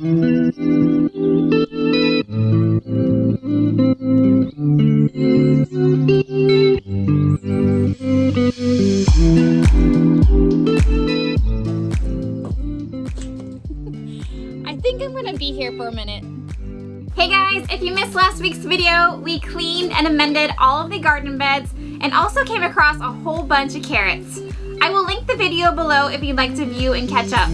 I think I'm gonna be here for a minute. Hey guys, if you missed last week's video, we cleaned and amended all of the garden beds and also came across a whole bunch of carrots. I will link the video below if you'd like to view and catch up.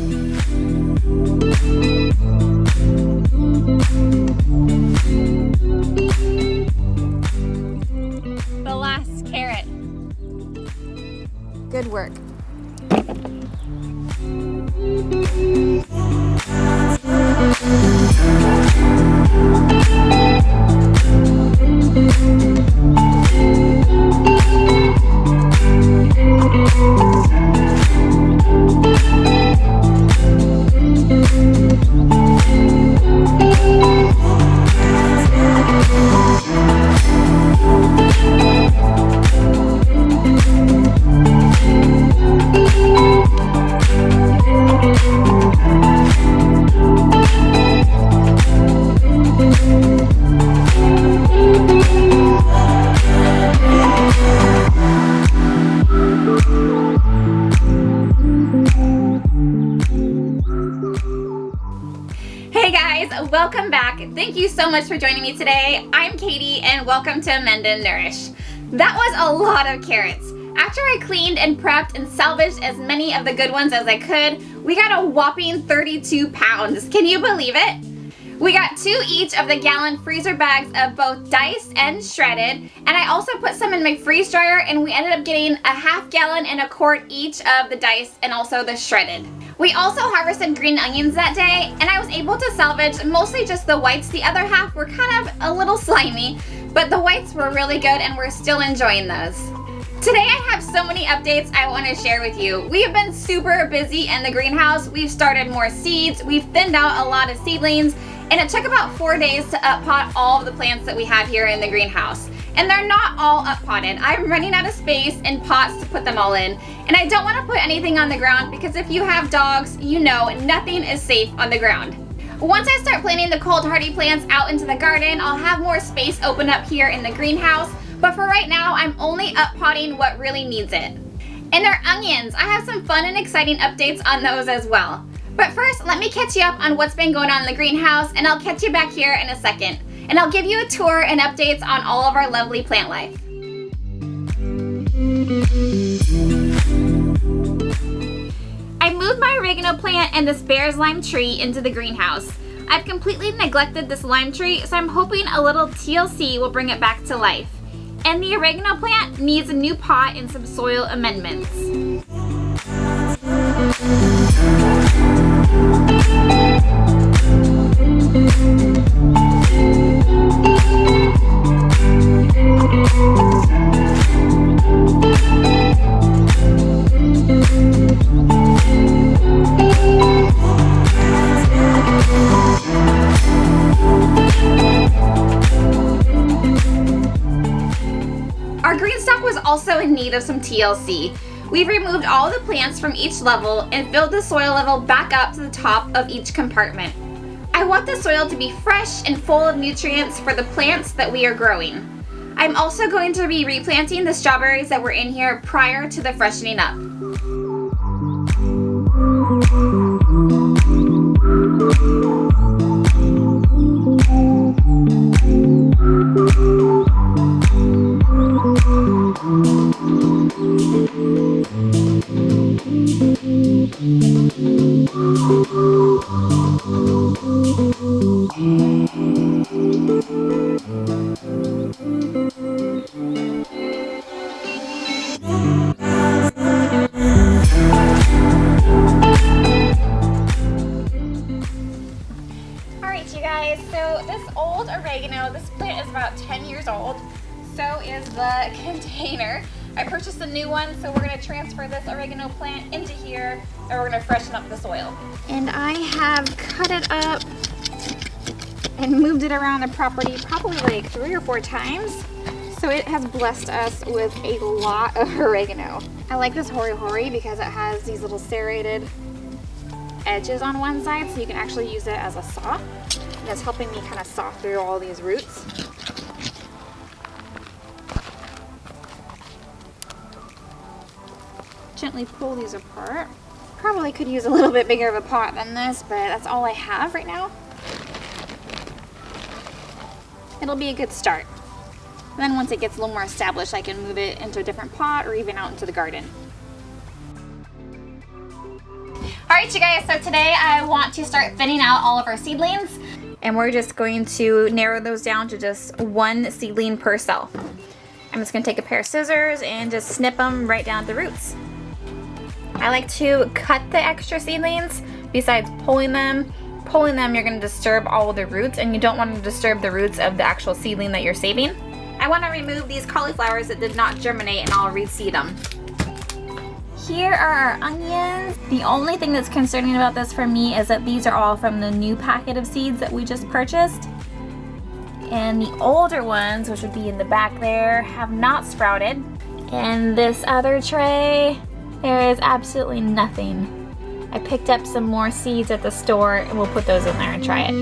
The last carrot. Good work. Hey guys, welcome back. Thank you so much for joining me today. I'm Katie and welcome to Amend and Nourish. That was a lot of carrots. After I cleaned and prepped and salvaged as many of the good ones as I could, we got a whopping 32 pounds. Can you believe it? We got 2 each of the gallon freezer bags of both diced and shredded, and I also put some in my freeze dryer, and we ended up getting a half gallon and a quart each of the diced and also the shredded. We also harvested green onions that day, and I was able to salvage mostly just the whites. The other half were kind of a little slimy, but the whites were really good and we're still enjoying those. Today I have so many updates I want to share with you. We have been super busy in the greenhouse. We've started more seeds, we've thinned out a lot of seedlings, and it took about 4 days to up-pot all of the plants that we have here in the greenhouse. And they're not all up-potted. I'm running out of space and pots to put them all in. And I don't want to put anything on the ground because if you have dogs, you know nothing is safe on the ground. Once I start planting the cold hardy plants out into the garden, I'll have more space open up here in the greenhouse. But for right now, I'm only up-potting what really needs it. And our onions, I have some fun and exciting updates on those as well. But first, let me catch you up on what's been going on in the greenhouse, and I'll catch you back here in a second. And I'll give you a tour and updates on all of our lovely plant life. I moved my oregano plant and this bear's lime tree into the greenhouse. I've completely neglected this lime tree, so I'm hoping a little TLC will bring it back to life. And the oregano plant needs a new pot and some soil amendments. Our green stock was also in need of some TLC. We've removed all the plants from each level and filled the soil level back up to the top of each compartment. I want the soil to be fresh and full of nutrients for the plants that we are growing. I'm also going to be replanting the strawberries that were in here prior to the freshening up. Alright you guys, so this old oregano, this plant is about 10 years old. So is the container. I purchased a new one, so we're going to transfer this oregano plant into here and we're going to freshen up the soil. And I have cut it up and moved it around the property probably like 3 or 4 times. So it has blessed us with a lot of oregano. I like this hori hori because it has these little serrated edges on one side so you can actually use it as a saw. And it's helping me kind of saw through all these roots. Gently pull these apart. Probably could use a little bit bigger of a pot than this, but that's all I have right now. It'll be a good start. And then once it gets a little more established, I can move it into a different pot or even out into the garden. Alright you guys, so today I want to start thinning out all of our seedlings. And we're just going to narrow those down to just one seedling per cell. I'm just going to take a pair of scissors and just snip them right down at the roots. I like to cut the extra seedlings. Besides pulling them, you're going to disturb all of the roots, and you don't want to disturb the roots of the actual seedling that you're saving. I want to remove these cauliflowers that did not germinate, and I'll reseed them. Here are our onions. The only thing that's concerning about this for me is that these are all from the new packet of seeds that we just purchased. And the older ones, which would be in the back there, have not sprouted. And this other tray, there is absolutely nothing. I picked up some more seeds at the store and we'll put those in there and try it.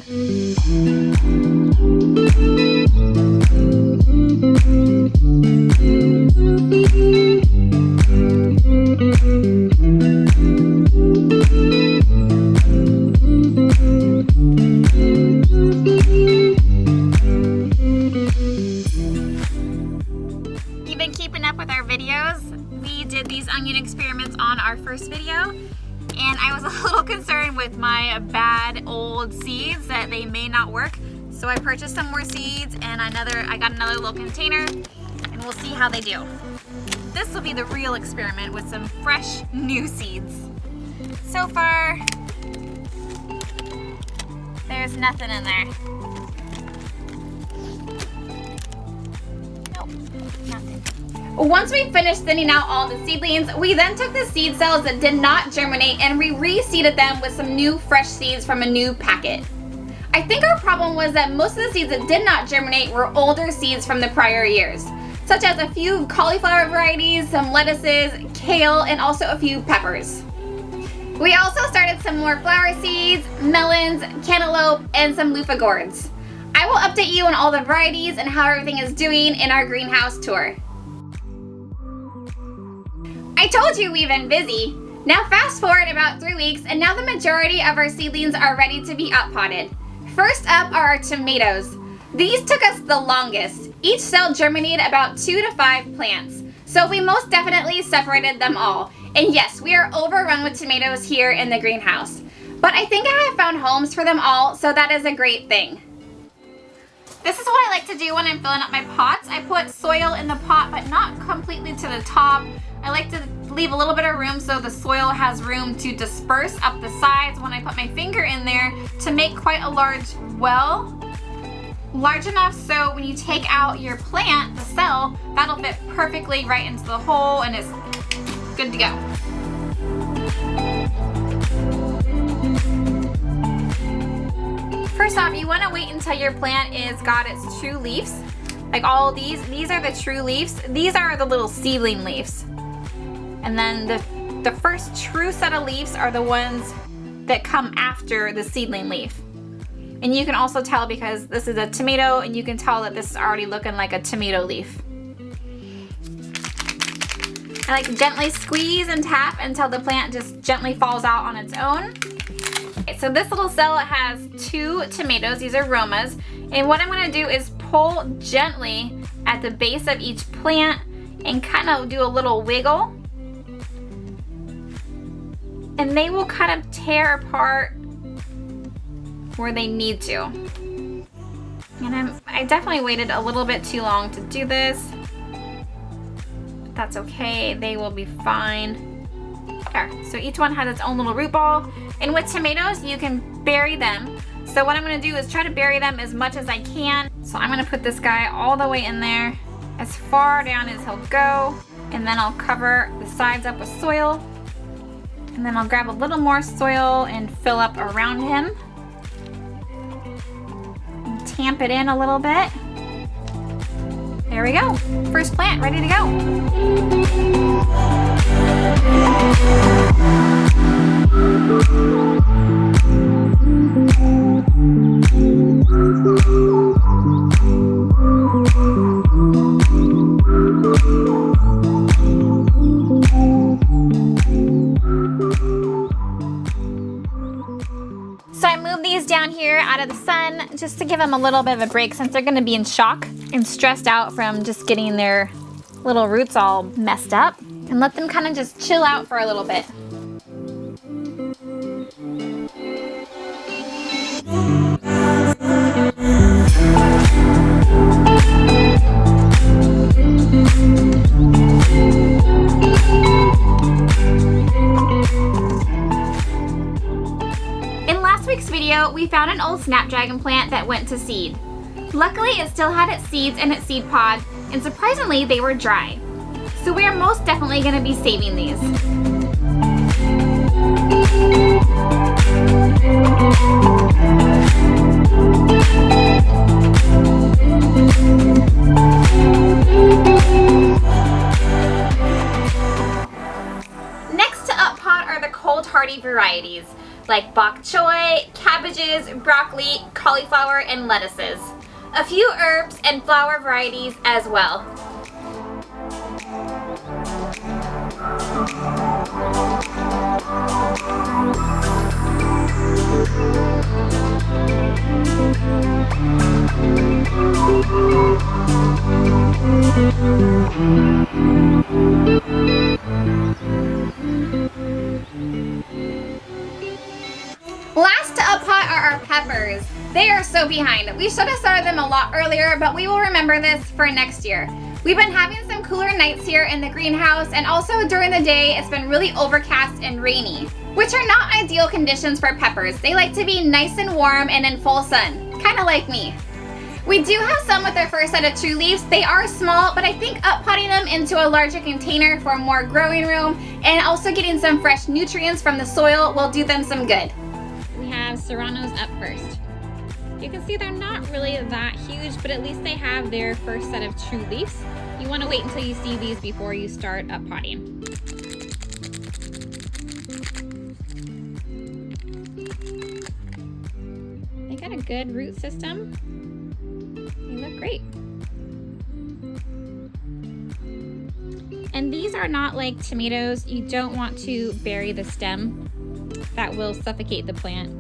You've been keeping up with our videos. We did these onion experiments on our first video, and I was a little concerned with my bad old seeds that they may not work. So I purchased some more seeds and I got another little container, and we'll see how they do. This will be the real experiment with some fresh new seeds. So far, there's nothing in there. Nope, nothing. Once we finished thinning out all the seedlings, we then took the seed cells that did not germinate and we reseeded them with some new fresh seeds from a new packet. I think our problem was that most of the seeds that did not germinate were older seeds from the prior years, such as a few cauliflower varieties, some lettuces, kale, and also a few peppers. We also started some more flower seeds, melons, cantaloupe, and some loofah gourds. I will update you on all the varieties and how everything is doing in our greenhouse tour. I told you we've been busy. Now fast forward about 3 weeks, and now the majority of our seedlings are ready to be uppotted. First up are our tomatoes. These took us the longest. Each cell germinated about 2 to 5 plants, so we most definitely separated them all. And yes, we are overrun with tomatoes here in the greenhouse. But I think I have found homes for them all, so that is a great thing. This is what I like to do when I'm filling up my pots. I put soil in the pot, but not completely to the top. I like to leave a little bit of room so the soil has room to disperse up the sides when I put my finger in there to make quite a large well. Large enough so when you take out your plant, the cell, that'll fit perfectly right into the hole and it's good to go. First off, you want to wait until your plant is got its true leaves. Like all of these are the true leaves. These are the little seedling leaves. And then the first true set of leaves are the ones that come after the seedling leaf. And you can also tell because this is a tomato and you can tell that this is already looking like a tomato leaf. I like to gently squeeze and tap until the plant just gently falls out on its own. Okay, so this little cell has 2 tomatoes. These are Romas. And what I'm going to do is pull gently at the base of each plant and kind of do a little wiggle. And they will kind of tear apart where they need to. And I definitely waited a little bit too long to do this. But that's okay, they will be fine. There, so each one has its own little root ball. And with tomatoes, you can bury them. So what I'm gonna do is try to bury them as much as I can. So I'm gonna put this guy all the way in there, as far down as he'll go. And then I'll cover the sides up with soil. And then I'll grab a little more soil and fill up around him. And tamp it in a little bit. There we go. First plant ready to go. move these down here out of the sun just to give them a little bit of a break since they're gonna be in shock and stressed out from just getting their little roots all messed up, and let them kind of just chill out for a little bit. In last week's video, we found an old snapdragon plant that went to seed. Luckily, it still had its seeds in its seed pod, and surprisingly, they were dry. So we are most definitely going to be saving these. Next to up pot are the cold hardy varieties like bok choy, cabbages, broccoli, cauliflower, and lettuces. A few herbs and flower varieties as well. Last to up pot are our peppers. They are so behind. We should have started them a lot earlier, but we will remember this for next year. We've been having some cooler nights here in the greenhouse, and also during the day it's been really overcast and rainy, which are not ideal conditions for peppers. They like to be nice and warm and in full sun, kind of like me. We do have some with their first set of true leaves. They are small, but I think up potting them into a larger container for more growing room and also getting some fresh nutrients from the soil will do them some good. We have serranos up first. You can see they're not really that huge, but at least they have their first set of true leaves. You want to wait until you see these before you start up potting. They got a good root system. They look great. And these are not like tomatoes. You don't want to bury the stem. That will suffocate the plant.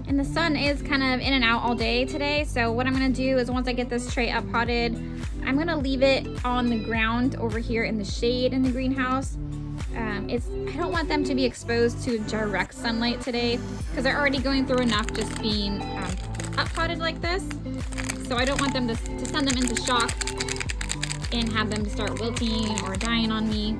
And the sun is kind of in and out all day today, so what I'm gonna do is once I get this tray up potted, I'm gonna leave it on the ground over here in the shade in the greenhouse. I don't want them to be exposed to direct sunlight today because they're already going through enough just being up potted like this. So I don't want them to send them into shock and have them start wilting or dying on me.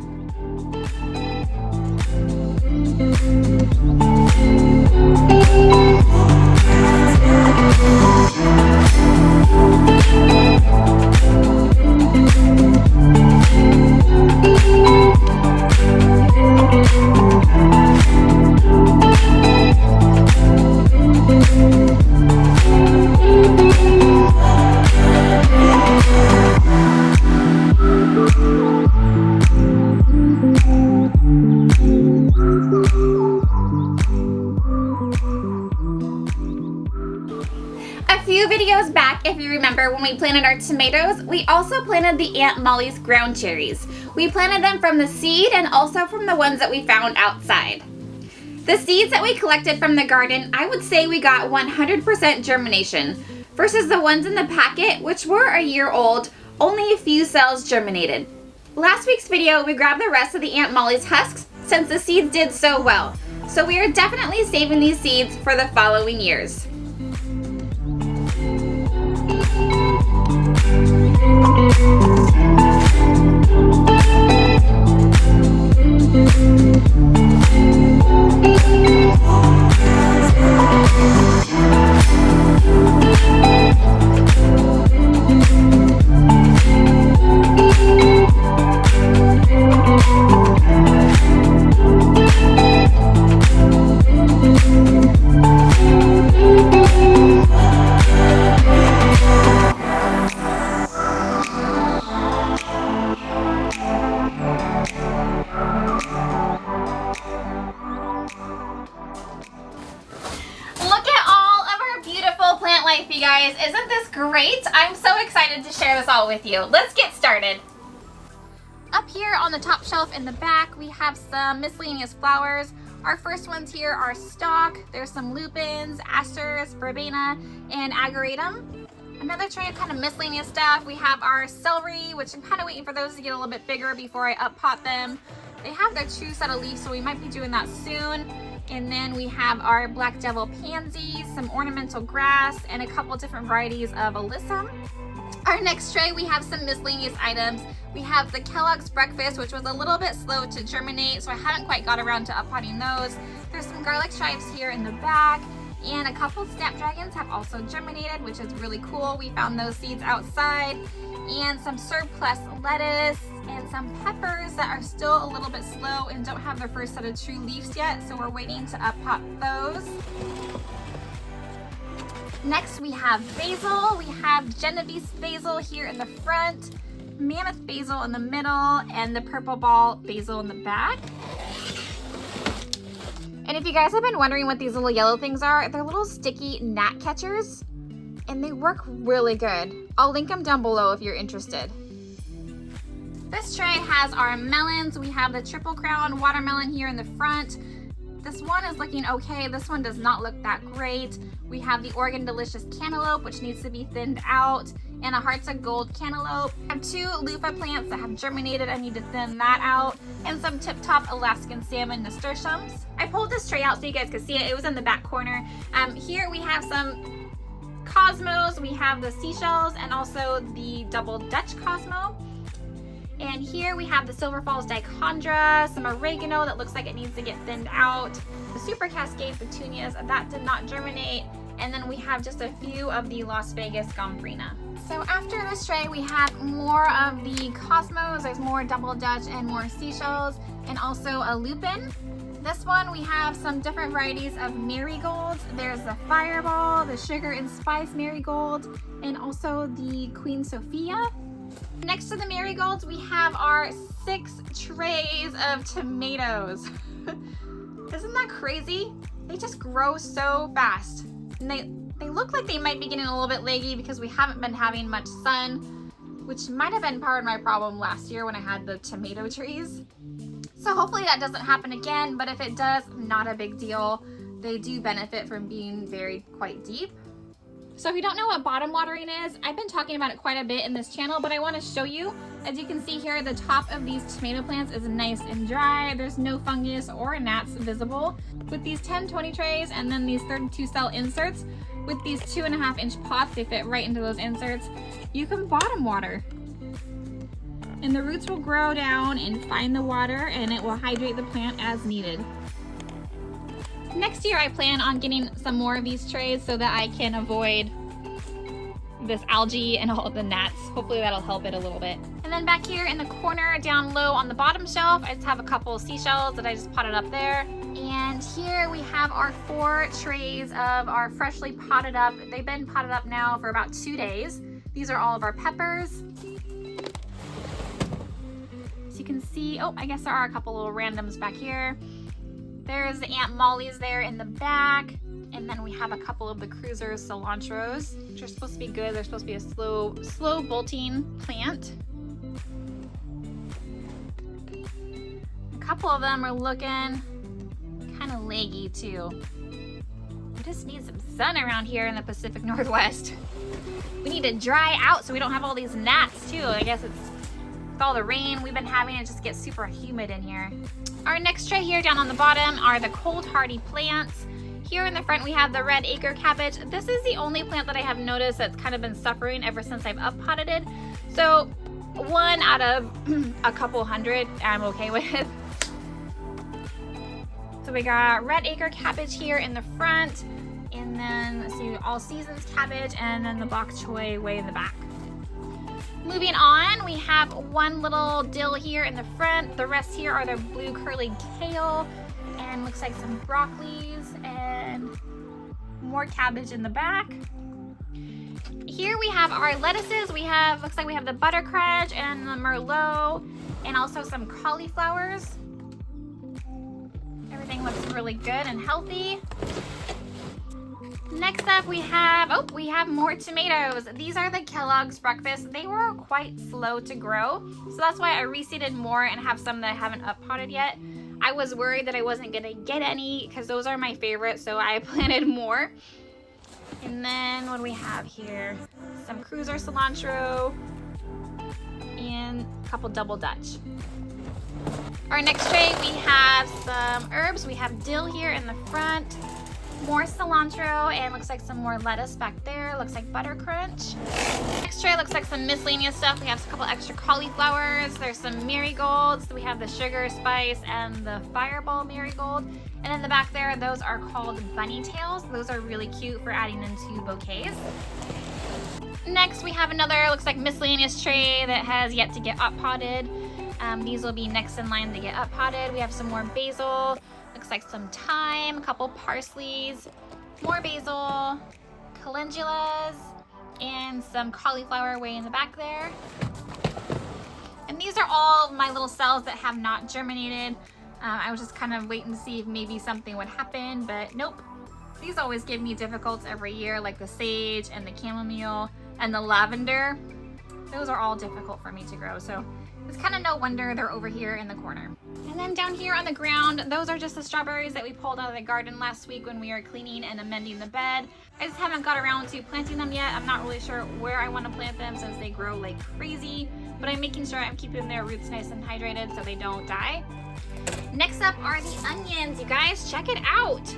Videos back, if you remember, when we planted our tomatoes, we also planted the Aunt Molly's ground cherries. We planted them from the seed and also from the ones that we found outside. The seeds that we collected from the garden, I would say we got 100% germination, versus the ones in the packet, which were a year old, only a few cells germinated. Last week's video, we grabbed the rest of the Aunt Molly's husks since the seeds did so well. So we are definitely saving these seeds for the following years. You guys, isn't this great? I'm so excited to share this all with you. Let's get started. Up here on the top shelf in the back, we have some miscellaneous flowers. Our first ones here are stock. There's some lupins, asters, verbena, and ageratum. Another tray of kind of miscellaneous stuff. We have our celery, which I'm kind of waiting for those to get a little bit bigger before I up pot them. They have their true set of leaves, so we might be doing that soon. And then we have our black devil pansies, some ornamental grass, and a couple different varieties of alyssum. Our next tray, we have some miscellaneous items. We have the Kellogg's breakfast, which was a little bit slow to germinate, so I haven't quite got around to uppotting those. There's some garlic chives here in the back, and a couple snapdragons have also germinated, which is really cool. We found those seeds outside, and some surplus lettuce, and some peppers that are still a little bit slow and don't have their first set of true leaves yet, so we're waiting to up-pot those. Next, we have basil. We have Genovese basil here in the front, mammoth basil in the middle, and the purple ball basil in the back. And if you guys have been wondering what these little yellow things are, they're little sticky gnat catchers, and they work really good. I'll link them down below if you're interested. This tray has our melons. We have the Triple Crown watermelon here in the front. This one is looking okay. This one does not look that great. We have the Oregon Delicious cantaloupe, which needs to be thinned out, and a Hearts of Gold cantaloupe. I have two loofah plants that have germinated. I need to thin that out, and some Tip Top Alaskan salmon nasturtiums. I pulled this tray out so you guys could see it. It was in the back corner. Here we have some cosmos. We have the seashells and also the double Dutch cosmo. And here we have the Silver Falls dichondra, some oregano that looks like it needs to get thinned out, the Super Cascade petunias that did not germinate, and then we have just a few of the Las Vegas gomphrena. So after this tray, we have more of the cosmos. There's more double Dutch and more seashells, and also a lupin. This one, we have some different varieties of marigolds. There's the Fireball, the Sugar and Spice marigold, and also the Queen Sophia. Next to the marigolds, we have our 6 trays of tomatoes. Isn't that crazy? They just grow so fast. And they look like they might be getting a little bit leggy because we haven't been having much sun, which might have been part of my problem last year when I had the tomato trees. So hopefully that doesn't happen again, but if it does, not a big deal. They do benefit from being buried quite deep. So if you don't know what bottom watering is, I've been talking about it quite a bit in this channel, but I want to show you. As you can see here, the top of these tomato plants is nice and dry. There's no fungus or gnats visible. With these 10-20 trays and then these 32 cell inserts, with these 2.5-inch pots, they fit right into those inserts, you can bottom water. And the roots will grow down and find the water, and it will hydrate the plant as needed. Next year I plan on getting some more of these trays so that I can avoid this algae and all of the gnats. Hopefully that'll help it a little bit. And then back here in the corner down low on the bottom shelf, I just have a couple of seashells that I just potted up there. And here we have our 4 trays of our freshly potted up. They've been potted up now for about 2 days. These are all of our peppers. So you can see, oh, I guess there are a couple little randoms back here. There's the Aunt Molly's there in the back. And then we have a couple of the Cruiser cilantros, which are supposed to be good. They're supposed to be a slow bolting plant. A couple of them are looking kind of leggy too. We just need some sun around here in the Pacific Northwest. We need to dry out so we don't have all these gnats too. I guess it's with all the rain we've been having, it just gets super humid in here. Our next tray here down on the bottom are the cold hardy plants. Here in the front we have the red acre cabbage. This is the only plant that I have noticed that's kind of been suffering ever since I've up-potted it. So 1 out of a couple hundred I'm okay with. So we got red acre cabbage here in the front, and then let's see, all seasons cabbage, and then the bok choy way in the back. Moving on, we have 1 little dill here in the front. The rest here are the blue curly kale, and looks like some broccolis and more cabbage in the back. Here we have our lettuces. Looks like we have the buttercrunch and the merlot, and also some cauliflowers. Everything looks really good and healthy. Next up we have more tomatoes. These are the Kellogg's breakfast. They were quite slow to grow, so that's why I reseeded more and have some that I haven't up-potted yet. I was worried that I wasn't gonna get any because those are my favorite, so I planted more. And then what do we have here? Some cruiser cilantro and a couple double Dutch. Our next tray, we have some herbs. We have dill here in the front, more cilantro, and looks like some more lettuce back there. Looks like butter crunch. Next tray looks like some miscellaneous stuff. We have a couple extra cauliflowers. There's some marigolds. We have the sugar spice and the fireball marigold. And in the back there, those are called bunny tails. Those are really cute for adding into bouquets. Next, we have another, looks like miscellaneous tray that has yet to get up potted. These will be next in line to get up potted. We have some more basil. Looks like some thyme, a couple parsleys, more basil, calendulas, and some cauliflower way in the back there. And these are all my little cells that have not germinated. I was just kind of waiting to see if maybe something would happen, but nope. These always give me difficulties every year, like the sage and the chamomile and the lavender. Those are all difficult for me to grow, so it's kind of no wonder they're over here in the corner. And then down here on the ground, those are just the strawberries that we pulled out of the garden last week when we were cleaning and amending the bed. I just haven't got around to planting them yet. I'm not really sure where I want to plant them since they grow like crazy, but I'm making sure I'm keeping their roots nice and hydrated so they don't die. Next up are the onions, you guys. Check it out.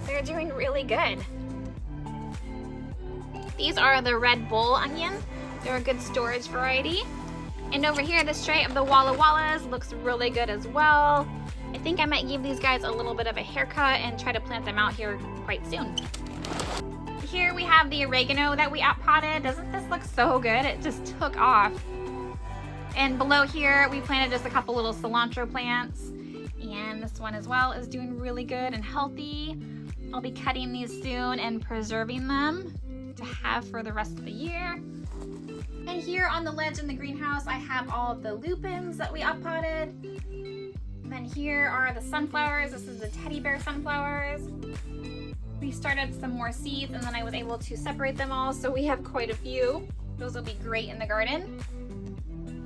They're doing really good. These are the red bull onion. They're a good storage variety. And over here, this tray of the Walla Wallas looks really good as well. I think I might give these guys a little bit of a haircut and try to plant them out here quite soon. Here we have the oregano that we out-potted. Doesn't this look so good? It just took off. And below here, we planted just a couple little cilantro plants. And this one as well is doing really good and healthy. I'll be cutting these soon and preserving them to have for the rest of the year. And here on the ledge in the greenhouse, I have all of the lupins that we up-potted. And then here are the sunflowers. This is the teddy bear sunflowers. We started some more seeds and then I was able to separate them all, so we have quite a few. Those will be great in the garden.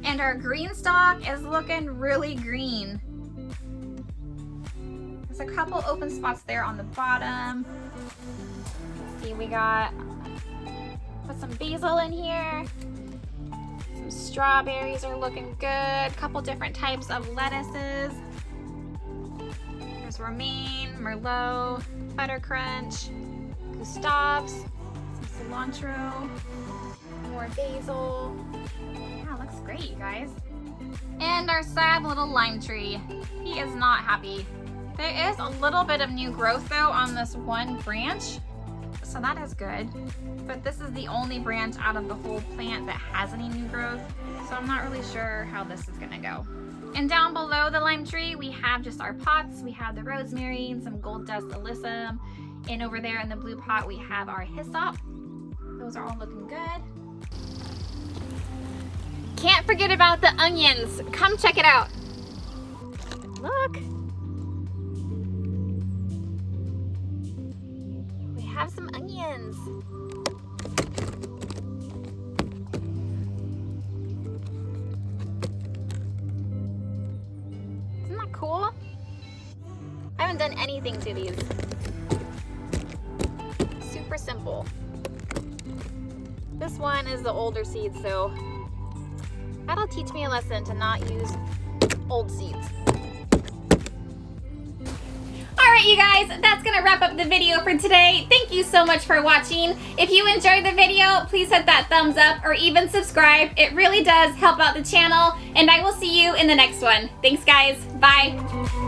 And our green stalk is looking really green. There's a couple open spots there on the bottom. Let's see, we got put some basil in here. Some strawberries are looking good. A couple different types of lettuces. There's romaine, merlot, butter crunch, gustavs, some cilantro, more basil. Yeah, looks great, you guys. And our sad little lime tree. He is not happy. There is a little bit of new growth though on this one branch, so that is good. But this is the only branch out of the whole plant that has any new growth, so I'm not really sure how this is gonna go. And down below the lime tree, we have just our pots. We have the rosemary and some gold dust alyssum. And over there in the blue pot, we have our hyssop. Those are all looking good. Can't forget about the onions. Come check it out. Look. We have some onions. Isn't that cool? I haven't done anything to these. Super simple. This one is the older seed, so that'll teach me a lesson to not use old seeds. Alright you guys, that's gonna wrap up the video for today. Thank you so much for watching. If you enjoyed the video, please hit that thumbs up or even subscribe. It really does help out the channel, and I will see you in the next one. Thanks guys, bye.